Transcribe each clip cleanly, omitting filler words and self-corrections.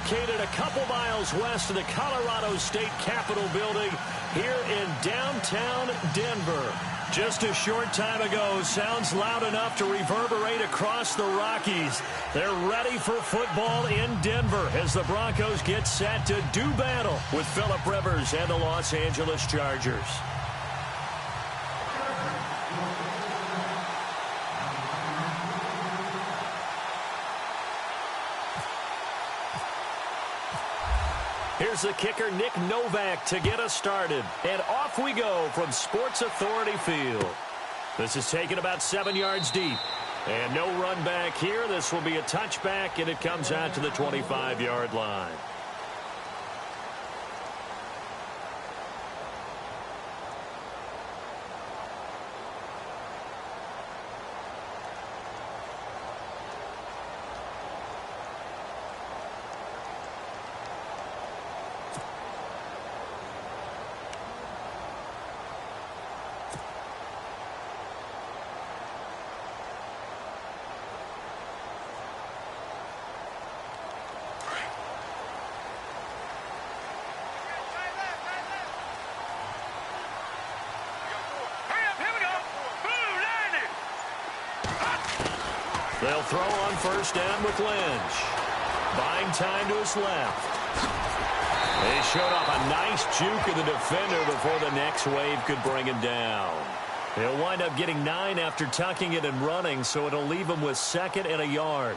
located a couple miles west of the Colorado State Capitol building here in downtown Denver. Just a short time ago, sounds loud enough to reverberate across the Rockies. They're ready for football in Denver as the Broncos get set to do battle with Phillip Rivers and the Los Angeles Chargers. Here's the kicker, Nick Novak, to get us started. And off we go from Sports Authority Field. This is taken about 7 yards deep. And no run back here. This will be a touchback, and it comes out to the 25-yard line. They'll throw on first down with Lynch. Buying time to his left. They showed off a nice juke of the defender before the next wave could bring him down. He'll wind up getting 9 after tucking it and running, so it'll leave him with 2nd and a yard.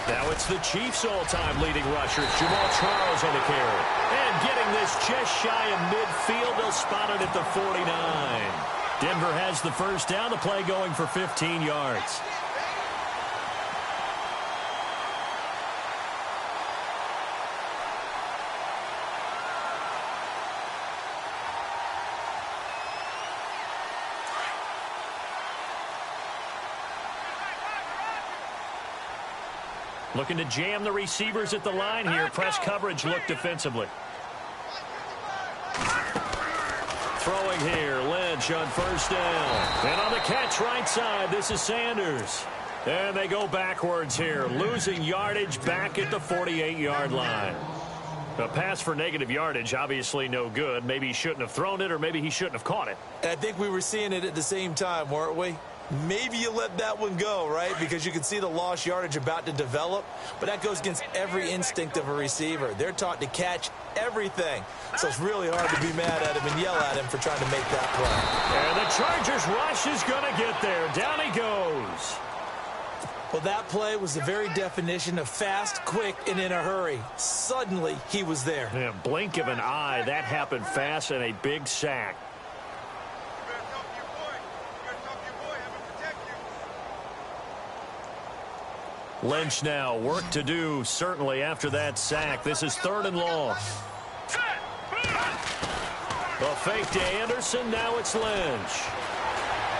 Now it's the Chiefs' all-time leading rusher, Jamal Charles on the carry. And getting this just shy of midfield, they'll spot it at the 49. Denver has the first down, the play going for 15 yards. Looking to jam the receivers at the line here. Press coverage look defensively. Throwing here, Lynch on first down. And on the catch right side, this is Sanders. And they go backwards here, losing yardage back at the 48-yard line. A pass for negative yardage, obviously no good. Maybe he shouldn't have thrown it, or maybe he shouldn't have caught it. And I think we were seeing it at the same time, weren't we? Maybe you let that one go, right? Because you can see the lost yardage about to develop. But that goes against every instinct of a receiver. They're taught to catch everything. So it's really hard to be mad at him and yell at him for trying to make that play. And the Chargers rush is going to get there. Down he goes. Well, that play was the very definition of fast, quick, and in a hurry. Suddenly, he was there. Yeah, blink of an eye. That happened fast and a big sack. Lynch now, work to do, certainly after that sack. This is 3rd and long. A fake to Anderson, now it's Lynch.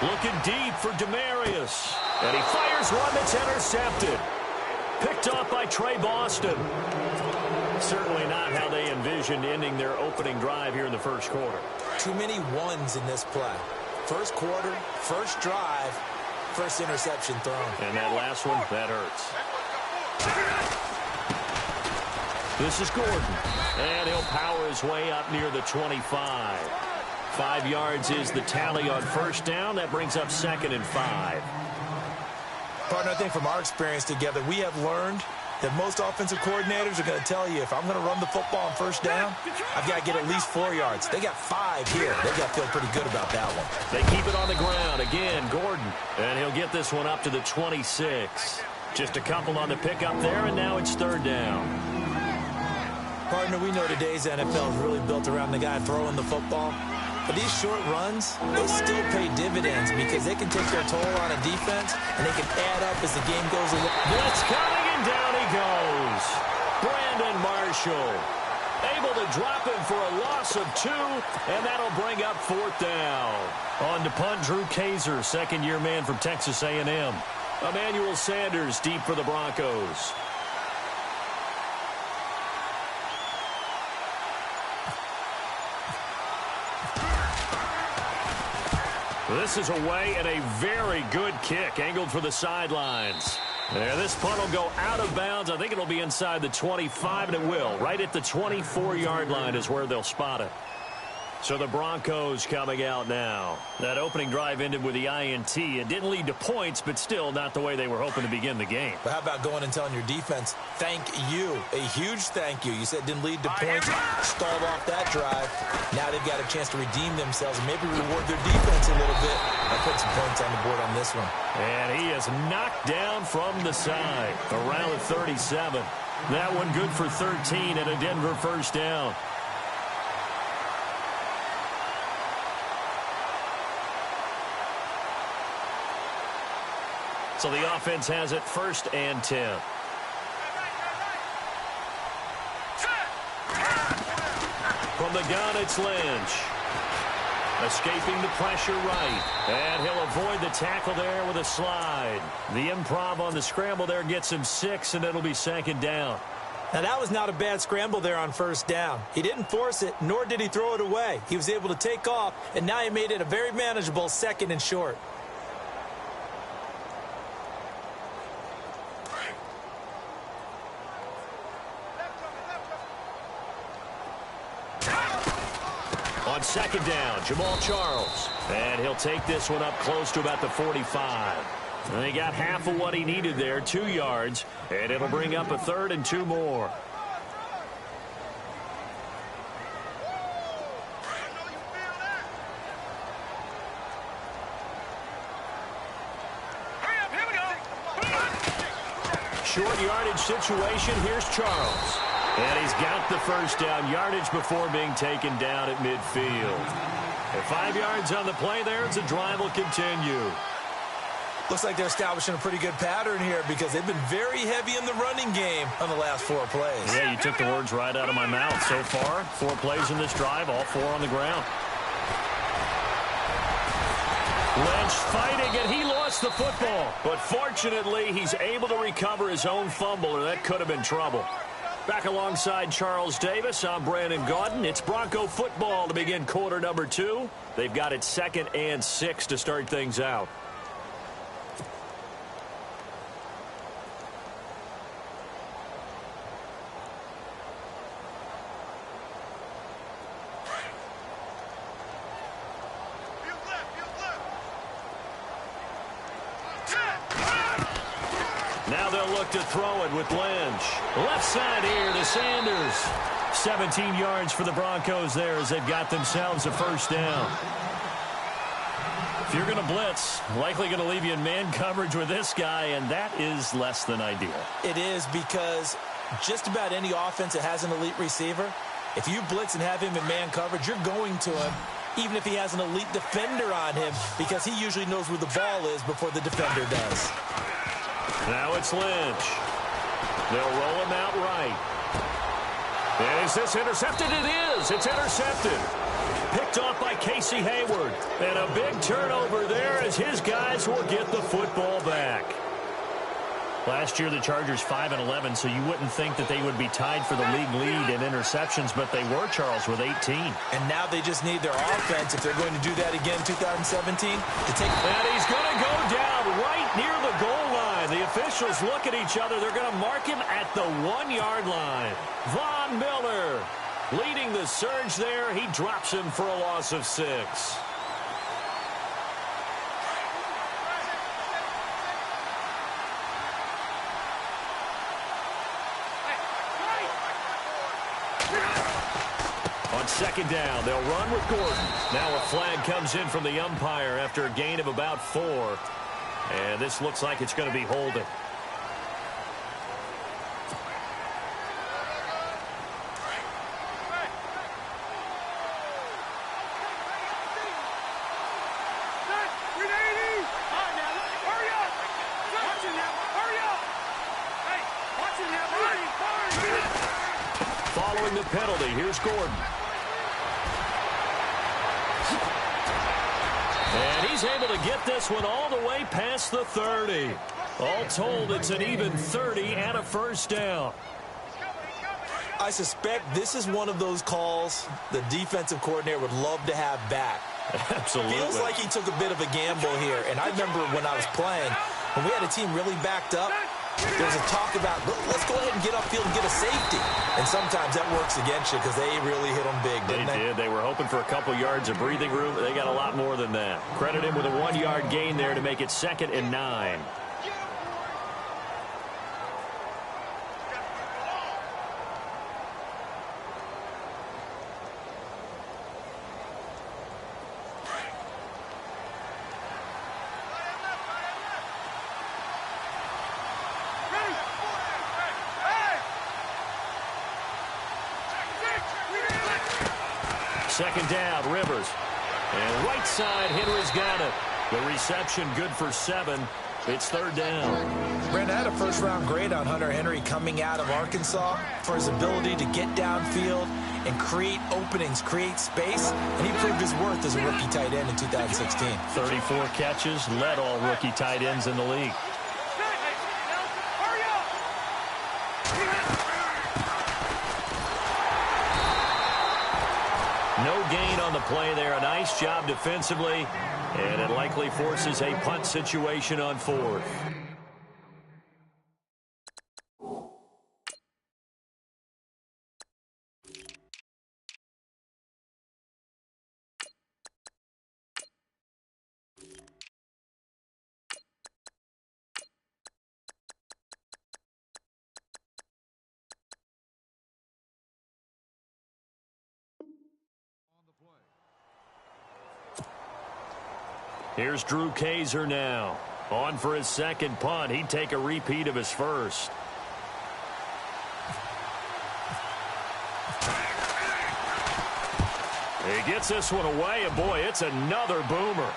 Looking deep for Demarius. And he fires one that's intercepted. Picked off by Trey Boston. Certainly not how they envisioned ending their opening drive here in the first quarter. Too many ones in this play. First quarter, first drive. First interception thrown. And that last one, that hurts. This is Gordon. And he'll power his way up near the 25. 5 yards is the tally on first down. That brings up 2nd and 5. Partner, I think from our experience together, we have learned that most offensive coordinators are going to tell you, if I'm going to run the football on first down, I've got to get at least 4 yards. They got 5 here. They got to feel pretty good about that one. They keep it on the ground. Again, Gordon. And he'll get this one up to the 26. Just a couple on the pickup there, and now it's 3rd down. Partner, we know today's NFL is really built around the guy throwing the football. But these short runs, they still pay dividends because they can take their toll on a defense, and they can add up as the game goes along. Blitz coming, and down he goes. Brandon Marshall able to drop him for a loss of 2, and that'll bring up 4th down. On to punt, Drew Kaiser, second-year man from Texas A&M. Emmanuel Sanders deep for the Broncos. This is away and a very good kick angled for the sidelines. Yeah, this punt will go out of bounds. I think it'll be inside the 25, and it will. Right at the 24-yard line is where they'll spot it. So the Broncos coming out now. That opening drive ended with the INT. It didn't lead to points, but still not the way they were hoping to begin the game. But how about going and telling your defense, thank you, a huge thank you. You said it didn't lead to points, stalled off that drive. Now they've got a chance to redeem themselves and maybe reward their defense a little bit. I put some points on the board on this one. And he is knocked down from the side around the 37. That one good for 13 and a Denver first down. So the offense has it 1st and 10. From the gun, it's Lynch. Escaping the pressure right. And he'll avoid the tackle there with a slide. The improv on the scramble there gets him 6, and it'll be 2nd down. Now, that was not a bad scramble there on 1st down. He didn't force it, nor did he throw it away. He was able to take off, and now he made it a very manageable 2nd and short. On 2nd down, Jamal Charles. And he'll take this one up close to about the 45. And he got half of what he needed there, 2 yards. And it'll bring up a 3rd and 2 more. Short yardage situation. Here's Charles. And he's got the 1st down yardage before being taken down at midfield. And 5 yards on the play there as the drive will continue. Looks like they're establishing a pretty good pattern here because they've been very heavy in the running game on the last 4 plays. Yeah, you took the words right out of my mouth. So far, 4 plays in this drive, all 4 on the ground. Lynch fighting, and he lost the football. But fortunately, he's able to recover his own fumble, or that could have been trouble. Back alongside Charles Davis, I'm Brandon Gaudin. It's Bronco football to begin quarter number 2. They've got it 2nd and 6 to start things out. Now they'll look to throw it with Lynch. Left side here to Sanders. 17 yards for the Broncos there as they've got themselves a 1st down. If you're going to blitz, likely going to leave you in man coverage with this guy, and that is less than ideal. It is because just about any offense that has an elite receiver, if you blitz and have him in man coverage, you're going to him even if he has an elite defender on him because he usually knows where the ball is before the defender does. Now it's Lynch. They'll roll him out right. Is this intercepted? It is. It's intercepted. Picked off by Casey Hayward. And a big turnover there as his guys will get the football back. Last year, the Chargers 5-11, so you wouldn't think that they would be tied for the league lead in interceptions, but they were, Charles, with 18. And now they just need their offense, if they're going to do that again in 2017, to take... And he's going to go down right near the goal line. The officials look at each other. They're going to mark him at the 1-yard line. Von Miller leading the surge there. He drops him for a loss of 6. On 2nd down, they'll run with Gordon. Now a flag comes in from the umpire after a gain of about 4. And this looks like it's going to be holding. Following the penalty, here's Gordon. And he's able to get this one all the way past the 30. All told, it's an even 30 and a first down. I suspect this is one of those calls the defensive coordinator would love to have back. Absolutely. Feels like he took a bit of a gamble here. And I remember when I was playing, when we had a team really backed up, there was a talk about, let's go ahead and get upfield and get a safety. And sometimes that works against you because they really hit them big, didn't they? They did. They were hoping for a couple yards of breathing room. They got a lot more than that. Credit him with a 1-yard gain there to make it 2nd and 9. Second down, Rivers. And right side, Henry's got it. The reception good for 7. It's 3rd down. Brent had a first-round grade on Hunter Henry coming out of Arkansas for his ability to get downfield and create openings, create space, and he proved his worth as a rookie tight end in 2016. 34 catches, led all rookie tight ends in the league. No gain on the play there. A nice job defensively, and it likely forces a punt situation on 4th. Here's Drew Kaiser now. On for his 2nd punt. He'd take a repeat of his first. He gets this one away, and boy, it's another boomer.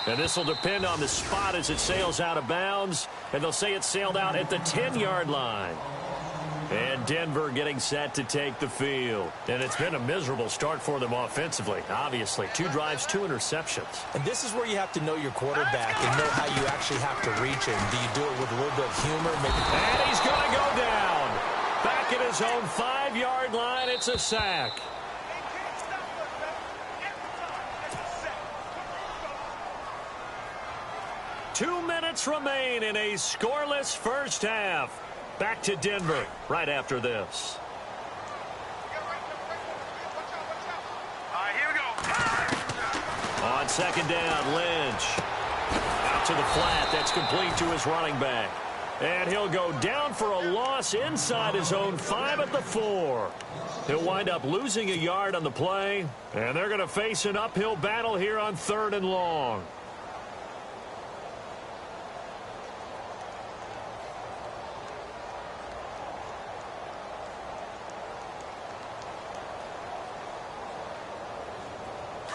And this will depend on the spot as it sails out of bounds, and they'll say it sailed out at the 10-yard line. And Denver getting set to take the field. And it's been a miserable start for them offensively, obviously. 2 drives, 2 interceptions. And this is where you have to know your quarterback and know how you actually have to reach him. Do you do it with a little bit of humor? And he's going to go down. Back at his own 5-yard line, it's a sack. Two minutes remain in a scoreless first half. Back to Denver right after this. Here we go. On 2nd down, Lynch. Out to the flat. That's complete to his running back. And he'll go down for a loss inside his own 5 at the 4. He'll wind up losing a yard on the play. And they're going to face an uphill battle here on 3rd and long.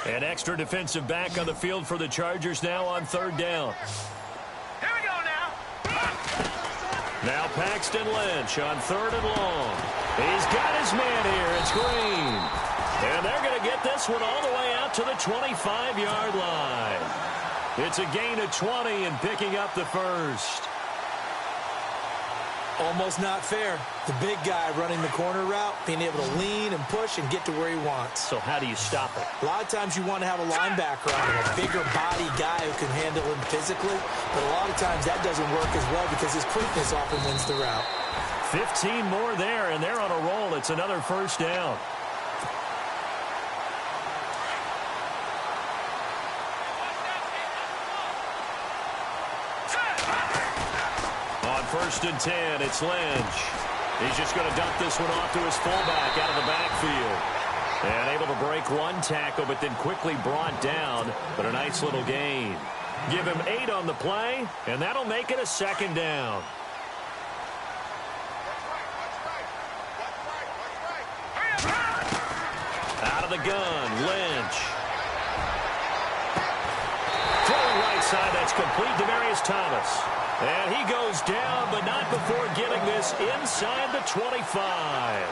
An extra defensive back on the field for the Chargers now on 3rd down. Here we go now. Now Paxton Lynch on 3rd and long. He's got his man here. It's Green. And they're going to get this one all the way out to the 25-yard line. It's a gain of 20 and picking up the first. Almost not fair. The big guy running the corner route, being able to lean and push and get to where he wants. So how do you stop it? A lot of times you want to have a linebacker on him, a bigger body guy who can handle him physically. But a lot of times that doesn't work as well because his quickness often wins the route. 15 more there, and they're on a roll. It's another first down. On 1st and 10, it's Lynch. He's just going to dump this one off to his fullback out of the backfield. And able to break one tackle, but then quickly brought down. But a nice little gain. Give him 8 on the play, and that'll make it a 2nd down. Out of the gun, Lynch. Throwing right side, that's complete to Demarius Thomas. And he goes down, but not before getting this inside the 25.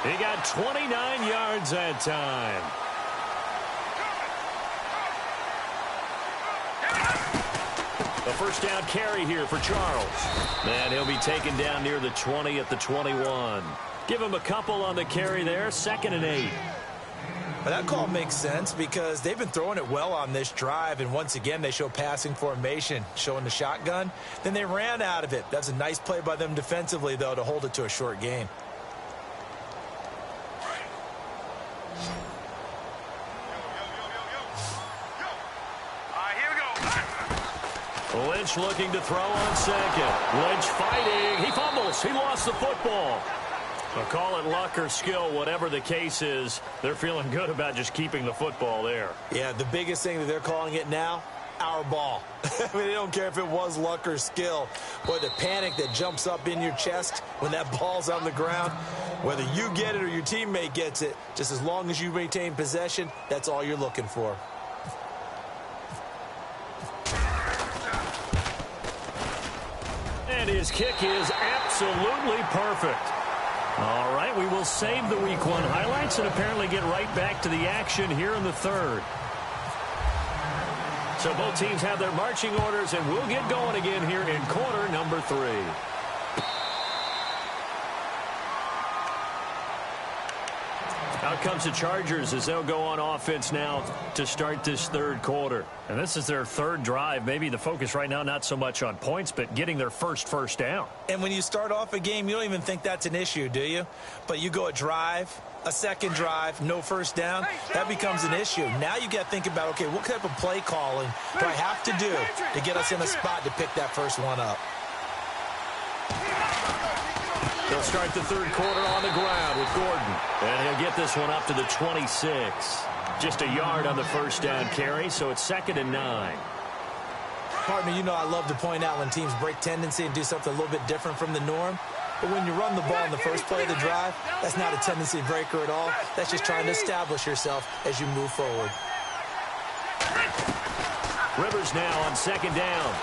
He got 29 yards that time. A first down carry here for Charles. And he'll be taken down near the 20 at the 21. Give him a couple on the carry there, 2nd and 8. But that call makes sense because they've been throwing it well on this drive, and once again they show passing formation, showing the shotgun. Then they ran out of it. That's a nice play by them defensively, though, to hold it to a short gain. Lynch looking to throw on second. Lynch fighting. He fumbles. He lost the football. Well, call it luck or skill, whatever the case is. They're feeling good about just keeping the football there. Yeah, the biggest thing that they're calling it now, our ball. I mean, they don't care if it was luck or skill. Boy, the panic that jumps up in your chest when that ball's on the ground, whether you get it or your teammate gets it, just as long as you maintain possession, that's all you're looking for. And his kick is absolutely perfect. All right, we will save the Week 1 highlights and apparently get right back to the action here in the third. So both teams have their marching orders, and we'll get going again here in quarter number 3. Out comes the Chargers as they'll go on offense now to start this third quarter. And this is their third drive. Maybe the focus right now not so much on points, but getting their first down. And when you start off a game, you don't even think that's an issue, do you? But you go a drive, a second drive, no first down, that becomes an issue. Now you got to think about, okay, what type of play calling do I have to do to get us in a spot to pick that first one up? They'll start the third quarter on the ground with Gordon. And he'll get this one up to the 26. Just a yard on the first down carry, so it's 2nd and 9. Partner, you know I love to point out when teams break tendency and do something a little bit different from the norm. But when you run the ball in the first play of the drive, that's not a tendency breaker at all. That's just trying to establish yourself as you move forward. Rivers now on 2nd down.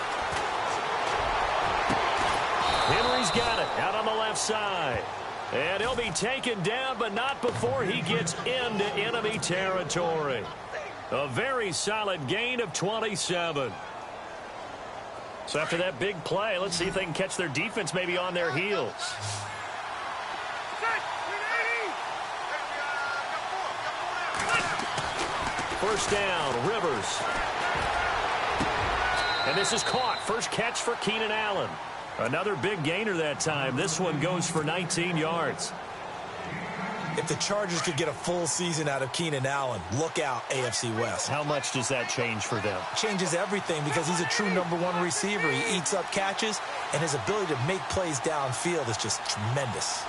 Henry's got it out on the left side. And he'll be taken down, but not before he gets into enemy territory. A very solid gain of 27. So after that big play, let's see if they can catch their defense maybe on their heels. First down, Rivers. And this is caught. First catch for Keenan Allen. Another big gainer that time. This one goes for 19 yards. If the Chargers could get a full season out of Keenan Allen, look out, AFC West. How much does that change for them? Changes everything because he's a true #1 receiver. He eats up catches, and his ability to make plays downfield is just tremendous.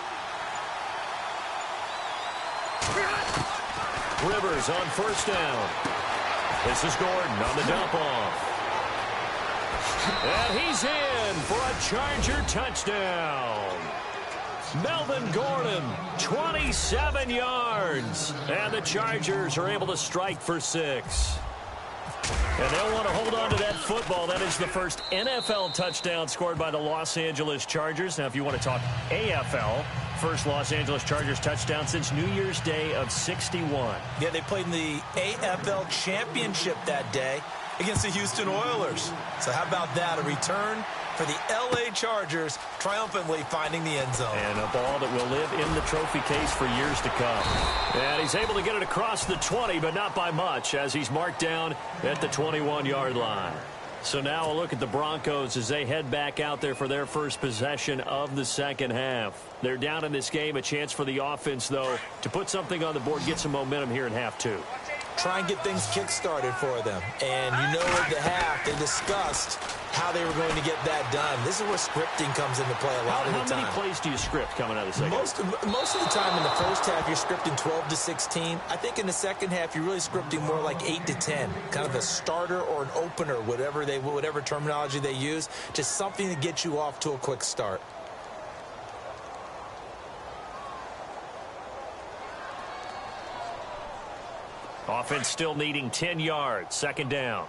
Rivers on first down. This is Gordon on the dump off. And he's in for a Charger touchdown. Melvin Gordon, 27 yards. And the Chargers are able to strike for 6. And they'll want to hold on to that football. That is the first NFL touchdown scored by the Los Angeles Chargers. Now, if you want to talk AFL, first Los Angeles Chargers touchdown since New Year's Day of 61. Yeah, they played in the AFL Championship that day against the Houston Oilers. So how about that? A return for the LA Chargers, triumphantly finding the end zone. And a ball that will live in the trophy case for years to come. And he's able to get it across the 20, but not by much, as he's marked down at the 21-yard line. So now a look at the Broncos as they head back out there for their first possession of the second half. They're down in this game. A chance for the offense, though, to put something on the board, get some momentum here in half 2. Try and get things kick-started for them. And you know at the half, they discussed how they were going to get that done. This is where scripting comes into play a lot of the time. How many plays do you script coming out of the second half? Most of the time in the first half, you're scripting 12 to 16. I think in the second half, you're really scripting more like 8 to 10. Kind of a starter or an opener, whatever terminology they use. Just something to get you off to a quick start. Offense still needing 10 yards. Second down.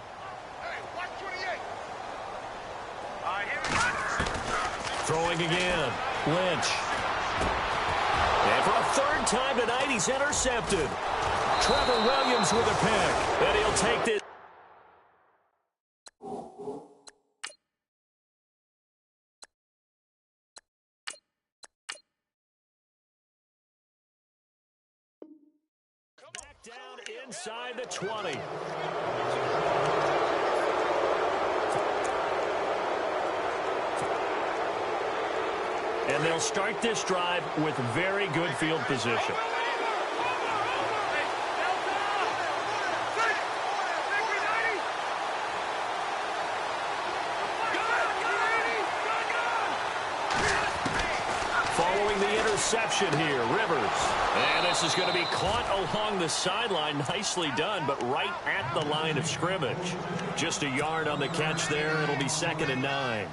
Throwing again. Lynch. And for a third time tonight, he's intercepted. Trevor Williams with a pick. And he'll take this. down inside the 20. And they'll start this drive with very good field position. Following the interception here, Rivers. And this is going to be caught along the sideline. Nicely done, but right at the line of scrimmage. Just a yard on the catch there. It'll be 2nd and 9.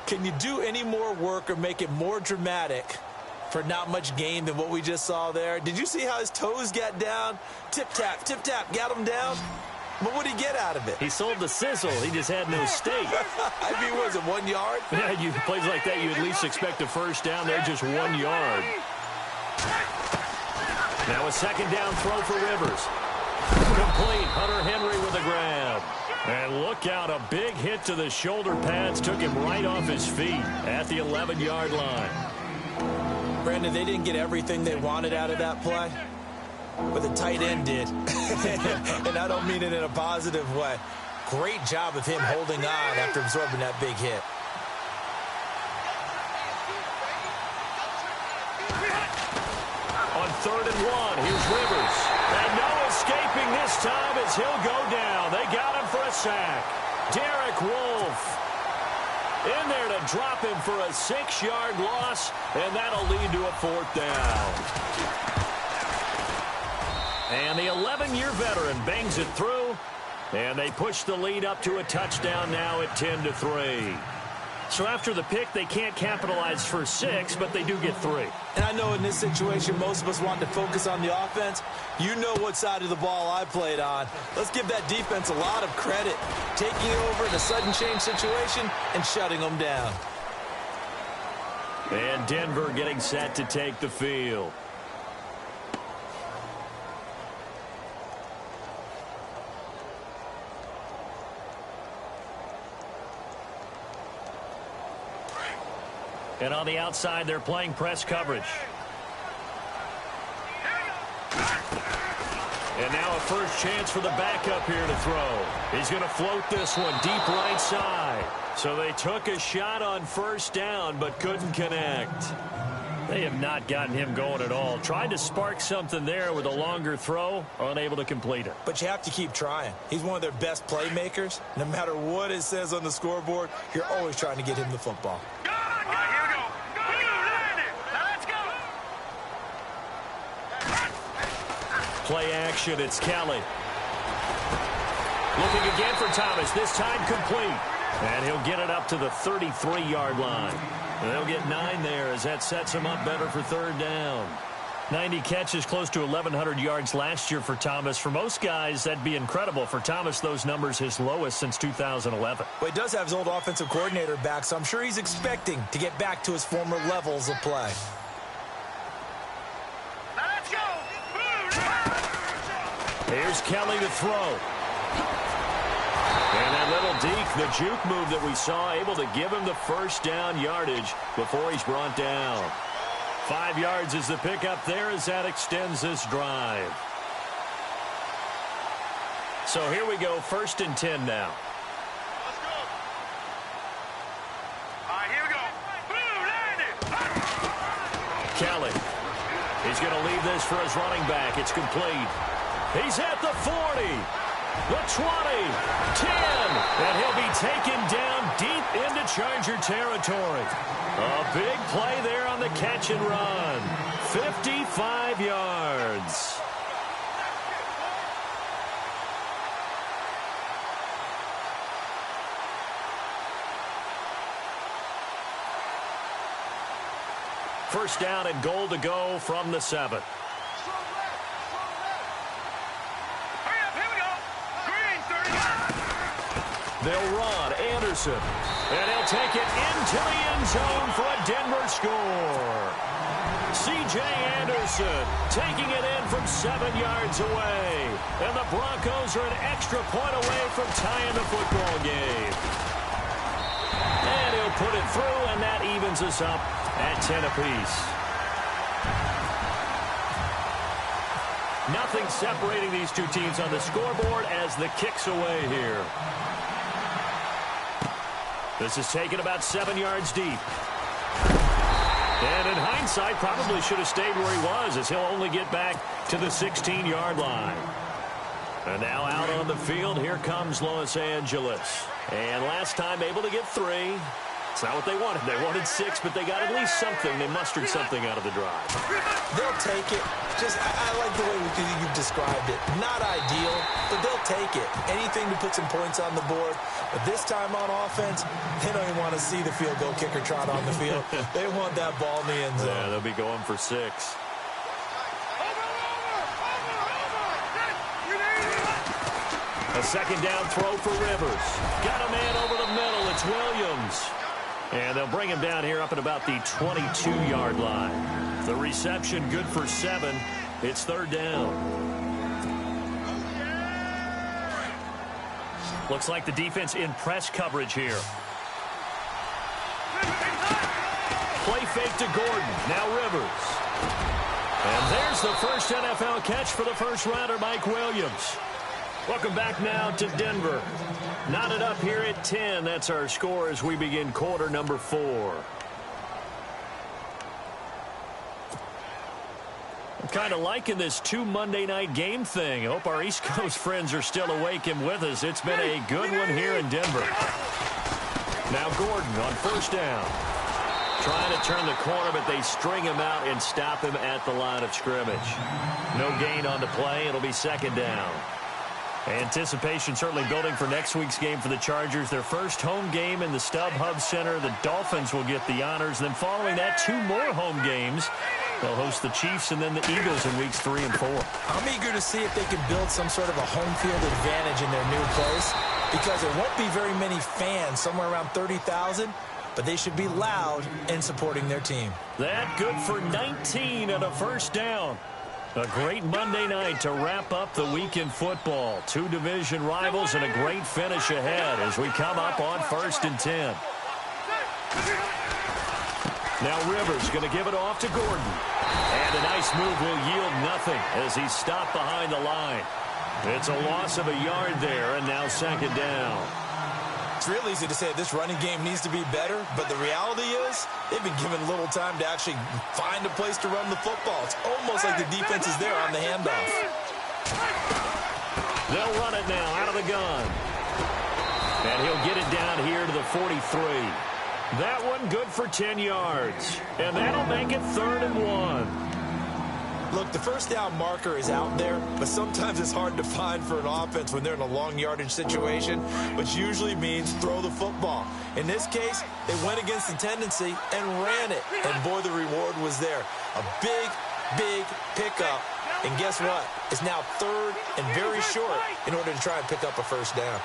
Can you do any more work or make it more dramatic for not much gain than what we just saw there? Did you see how his toes got down? Tip-tap, got him down. But what did he get out of it? He sold the sizzle. He just had no steak. I mean, was it 1 yard? Yeah, you plays like that, you at least expect a first down. They're just 1 yard. Now a 2nd down throw for Rivers. Complete. Hunter Henry with a grab. And look out, a big hit to the shoulder pads. Took him right off his feet at the 11-yard line. Brandon, they didn't get everything they wanted out of that play, but the tight end did. And I don't mean it in a positive way. Great job of him holding on after absorbing that big hit. On 3rd and 1, here's Rivers. And no escaping this time as he'll go down. They got him for a sack. Derek Wolfe in there to drop him for a 6-yard loss, and that'll lead to a 4th down. And the 11-year veteran bangs it through, and they push the lead up to a touchdown now at 10-3. So after the pick, they can't capitalize for 6, but they do get 3. And I know in this situation, most of us want to focus on the offense. You know what side of the ball I played on. Let's give that defense a lot of credit, taking over in a sudden change situation and shutting them down. And Denver getting set to take the field. And on the outside, they're playing press coverage. And now a first chance for the backup here to throw. He's going to float this one deep right side. So they took a shot on 1st down, but couldn't connect. They have not gotten him going at all. Tried to spark something there with a longer throw, unable to complete it. But you have to keep trying. He's one of their best playmakers. No matter what it says on the scoreboard, you're always trying to get him the football. Play action, it's Kelly. Looking again for Thomas, this time complete. And he'll get it up to the 33-yard line. And they'll get 9 there as that sets him up better for 3rd down. 90 catches, close to 1,100 yards last year for Thomas. For most guys, that'd be incredible. For Thomas, those numbers his lowest since 2011. Well, he does have his old offensive coordinator back, so I'm sure he's expecting to get back to his former levels of play. Here's Kelly to throw. And that little deke, the juke move that we saw, able to give him the first down yardage before he's brought down. 5 yards is the pickup there as that extends this drive. So here we go, 1st and 10 now. Let's go. All right, here we go. Kelly. He's going to leave this for his running back. It's complete. He's at the 40, the 20, 10, and he'll be taken down deep into Charger territory. A big play there on the catch and run. 55 yards. First down and goal to go from the 7. They'll run Anderson, and he'll take it into the end zone for a Denver score. C.J. Anderson taking it in from 7 yards away, and the Broncos are an extra point away from tying the football game. And he'll put it through, and that evens us up at 10 apiece. Nothing separating these two teams on the scoreboard as the kick's away here. This is taken about 7 yards deep. And in hindsight, probably should have stayed where he was, as he'll only get back to the 16-yard line. And now out on the field, here comes Los Angeles. And last time able to get 3. It's not what they wanted. They wanted 6, but they got at least something. They mustered something out of the drive. They'll take it. I like the way you've described it. Not ideal, but they'll take it. Anything to put some points on the board. But this time on offense, they don't even want to see the field goal kicker trot on the field. They want that ball in the end zone. Yeah, they'll be going for 6. A second down throw for Rivers. Got a man over the middle. It's Williams. And they'll bring him down here up at about the 22-yard line. The reception good for 7. It's 3rd down. Looks like the defense in press coverage here. Play fake to Gordon. Now Rivers. And there's the first NFL catch for the first rounder, Mike Williams. Welcome back now to Denver. Knotted up here at 10. That's our score as we begin quarter number 4. I'm kind of liking this 2 Monday night game thing. I hope our East Coast friends are still awake and with us. It's been a good one here in Denver. Now Gordon on first down. Trying to turn the corner, but they string him out and stop him at the line of scrimmage. No gain on the play. It'll be 2nd down. Anticipation certainly building for next week's game for the Chargers. Their first home game in the StubHub Center. The Dolphins will get the honors. Then following that, 2 more home games. They'll host the Chiefs and then the Eagles in weeks 3 and 4. I'm eager to see if they can build some sort of a home field advantage in their new place, because there won't be very many fans, somewhere around 30,000, but they should be loud in supporting their team. That good for 19 and a first down. A great Monday night to wrap up the week in football. 2 division rivals and a great finish ahead as we come up on 1st and 10. Now Rivers going to give it off to Gordon. And a nice move will yield nothing as he's stopped behind the line. It's a loss of a yard there, and now 2nd down. It's real easy to say this running game needs to be better, but the reality is they've been given little time to actually find a place to run the football. It's almost like the defense is there on the handoff. They'll run it now out of the gun. And he'll get it down here to the 43. That one good for 10 yards. And that'll make it 3rd and 1. Look, the first down marker is out there, but sometimes it's hard to find for an offense when they're in a long yardage situation, which usually means throw the football. In this case, they went against the tendency and ran it. And boy, the reward was there. A big, big pickup. And guess what? It's now 3rd and very short in order to try and pick up a first down.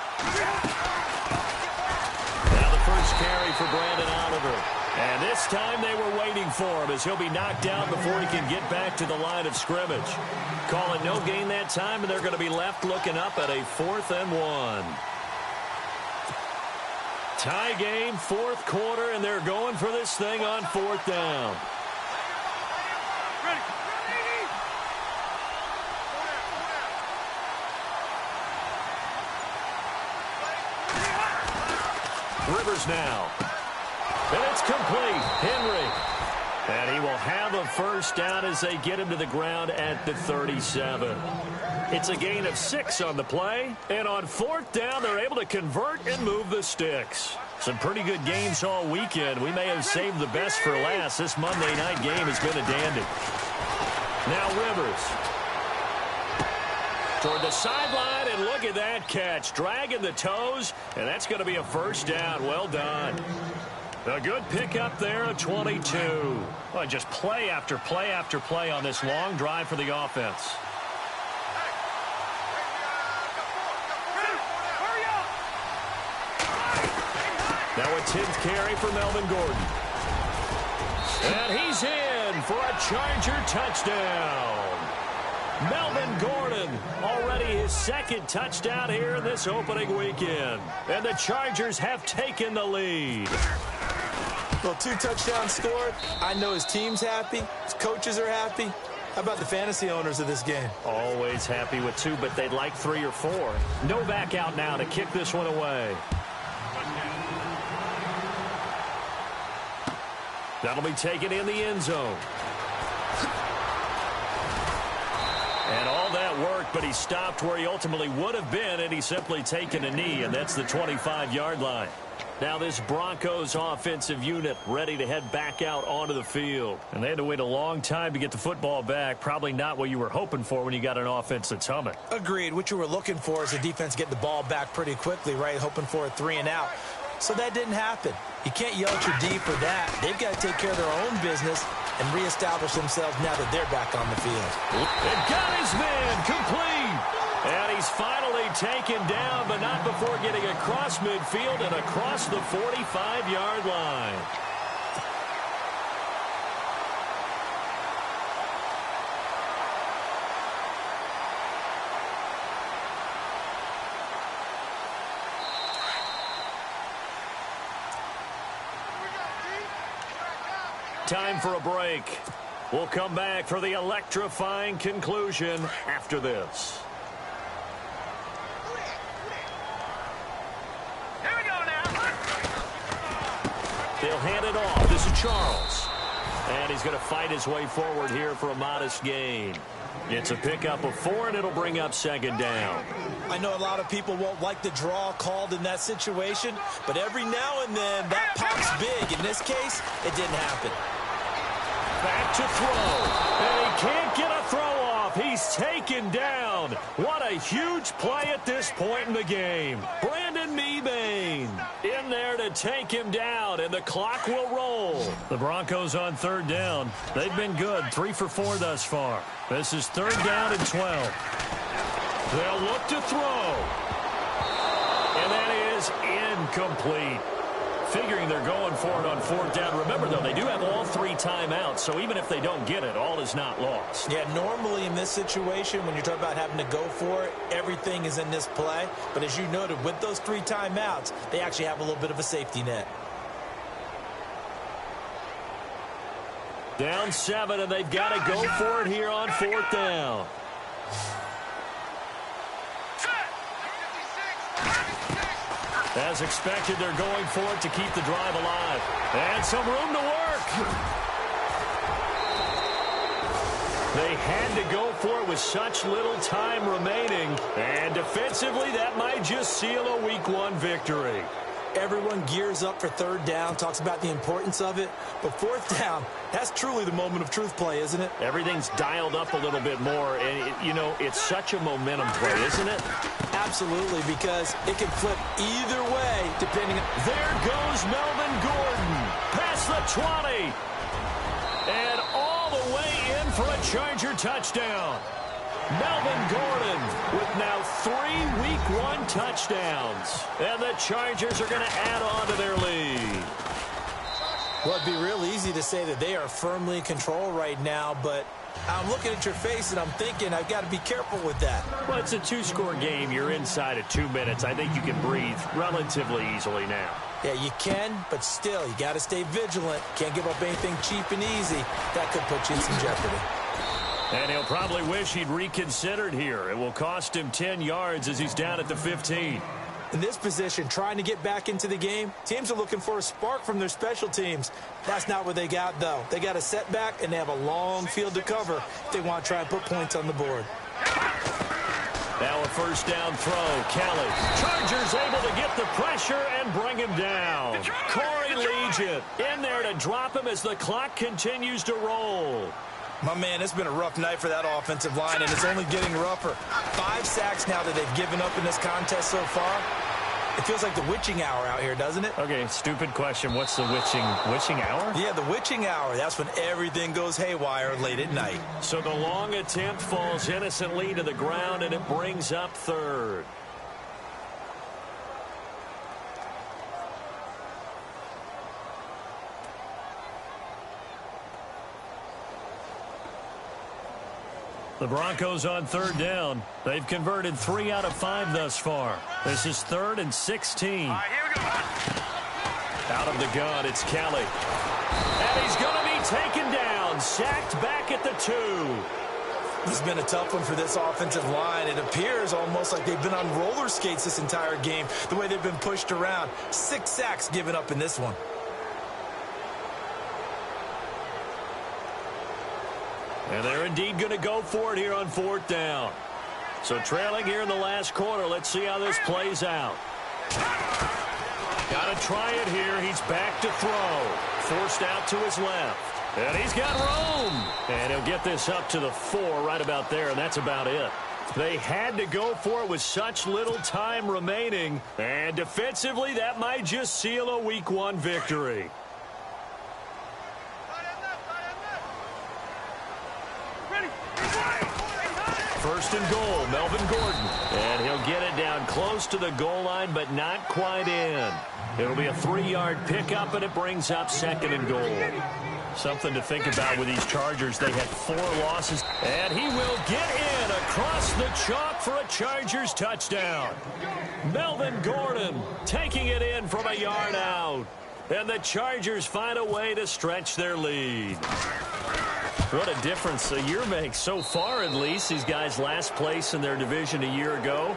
Now the first carry for Brandon Oliver. And this time they were waiting for him as he'll be knocked down before he can get back to the line of scrimmage. Call it no gain that time, and they're going to be left looking up at a 4th and 1. Tie game, 4th quarter, and they're going for this thing on 4th down. Rivers now. And it's complete. Henry. And he will have a first down as they get him to the ground at the 37. It's a gain of 6 on the play. And on 4th down, they're able to convert and move the sticks. Some pretty good games all weekend. We may have saved the best for last. This Monday night game has been a dandy. Now Rivers. Toward the sideline, and look at that catch. Dragging the toes, and that's going to be a first down. Well done. A good pickup there at 22. Well, just play after play after play on this long drive for the offense. Now a 10th carry for Melvin Gordon. And he's in for a Charger touchdown. Melvin Gordon, already his 2nd touchdown here in this opening weekend. And the Chargers have taken the lead. Well, 2 touchdowns scored. I know his team's happy. His coaches are happy. How about the fantasy owners of this game? Always happy with 2, but they'd like 3 or 4. No back out now to kick this one away. That'll be taken in the end zone. And all that work, but he stopped where he ultimately would have been, and he's simply taken a knee, and that's the 25-yard line. Now this Broncos offensive unit ready to head back out onto the field. And they had to wait a long time to get the football back. Probably not what you were hoping for when you got an offense that's humming. Agreed. What you were looking for is the defense get the ball back pretty quickly, right? Hoping for a 3 and out. So that didn't happen. You can't yell at your D for that. They've got to take care of their own business and reestablish themselves now that they're back on the field. It got his man complete. And he's finally taken down, but not before getting across midfield and across the 45-yard line. Time for a break. We'll come back for the electrifying conclusion after this. Here we go now. They'll hand it off. This is Charles. And he's going to fight his way forward here for a modest gain. It's a pickup of 4, and it'll bring up second down. I know a lot of people won't like the draw called in that situation, but every now and then that pops big. In this case, it didn't happen. Back to throw. And he can't get a throw off. He's taken down. What a huge play at this point in the game. Brandon Mebane in there to take him down, and the clock will roll. The Broncos on third down. They've been good. 3 for 4 thus far. This is third down and 12. They'll look to throw. And that is incomplete. Figuring they're going for it on fourth down. Remember, though, they do have all 3 timeouts, so even if they don't get it, all is not lost. Yeah, normally in this situation, when you're talking about having to go for it, everything is in this play. But as you noted, with those 3 timeouts, they actually have a little bit of a safety net. Down 7, and they've got to go for it here on fourth down. As expected, they're going for it to keep the drive alive. And some room to work. They had to go for it with such little time remaining. And defensively, that might just seal a Week 1 victory. Everyone gears up for third down, talks about the importance of it. But fourth down, that's truly the moment of truth play, isn't it? Everything's dialed up a little bit more. And, you know, it's such a momentum play, isn't it? Absolutely, because it can flip either way, depending on... There goes Melvin Gordon. Past the 20. And all the way in for a Charger touchdown. Melvin Gordon with now 3 Week 1 touchdowns. And the Chargers are going to add on to their lead. Well, it'd be real easy to say that they are firmly in control right now, but I'm looking at your face and I'm thinking I've got to be careful with that. Well, it's a 2-score game. You're inside of 2 minutes. I think you can breathe relatively easily now. Yeah, you can, but still, you got to stay vigilant. Can't give up anything cheap and easy. That could put you in some jeopardy. And he'll probably wish he'd reconsidered here. It will cost him 10 yards as he's down at the 15. In this position, trying to get back into the game, teams are looking for a spark from their special teams. That's not what they got, though. They got a setback, and they have a long field to cover if they want to try and put points on the board. Now a first down throw. Kelly. Chargers able to get the pressure and bring him down. Corey Legent in there to drop him as the clock continues to roll. My man, it's been a rough night for that offensive line, and it's only getting rougher. 5 sacks now that they've given up in this contest so far. It feels like the witching hour out here, doesn't it? Okay, stupid question. What's the witching hour? Yeah, the witching hour. That's when everything goes haywire late at night. So the long attempt falls innocently to the ground, and it brings up third. The Broncos on third down. They've converted 3 out of 5 thus far. This is 3rd and 16. All right, here we go. Out of the gun, it's Kelly. And he's going to be taken down, sacked back at the 2. This has been a tough one for this offensive line. It appears almost like they've been on roller skates this entire game, the way they've been pushed around. 6 sacks given up in this one. And they're indeed going to go for it here on 4th down. So trailing here in the last quarter. Let's see how this plays out. Got to try it here. He's back to throw. Forced out to his left. And he's got room. And he'll get this up to the 4 right about there, and that's about it. They had to go for it with such little time remaining. And defensively, that might just seal a Week 1 victory. First and goal, Melvin Gordon. And he'll get it down close to the goal line, but not quite in. It'll be a 3-yard pickup, and it brings up 2nd and goal. Something to think about with these Chargers. They had 4 losses, and he will get in across the chalk for a Chargers touchdown. Melvin Gordon taking it in from a yard out. And the Chargers find a way to stretch their lead. What a difference a year makes so far, at least. These guys last place in their division a year ago.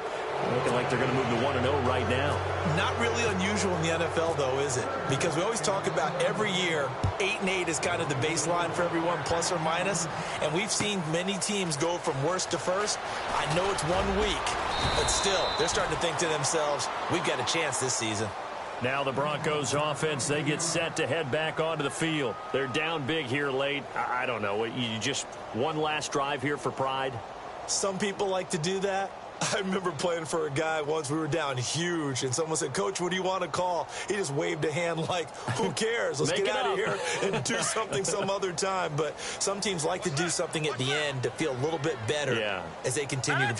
Looking like they're going to move to 1-0 right now. Not really unusual in the NFL, though, is it? Because we always talk about every year, 8-8 is kind of the baseline for everyone, plus or minus. And we've seen many teams go from worst to first. I know it's 1 week, but still, they're starting to think to themselves, we've got a chance this season. Now the Broncos offense, they get set to head back onto the field. They're down big here late. I don't know. You just one last drive here for pride? Some people like to do that. I remember playing for a guy once. We were down huge, and someone said, "Coach, what do you want to call?" He just waved a hand like, who cares? Let's get out of here and do something some other time. But some teams like to do something at the end to feel a little bit better as they continue to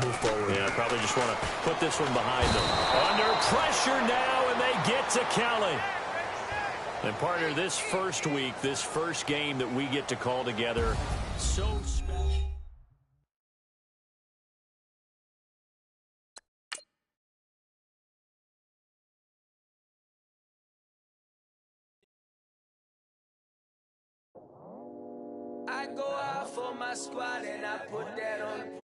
move forward. Yeah, probably just want to put this one behind them. Under pressure now, and they get to counting. And partner, this first week, this first game that we get to call together, so special. I go out for my squad and I put that on.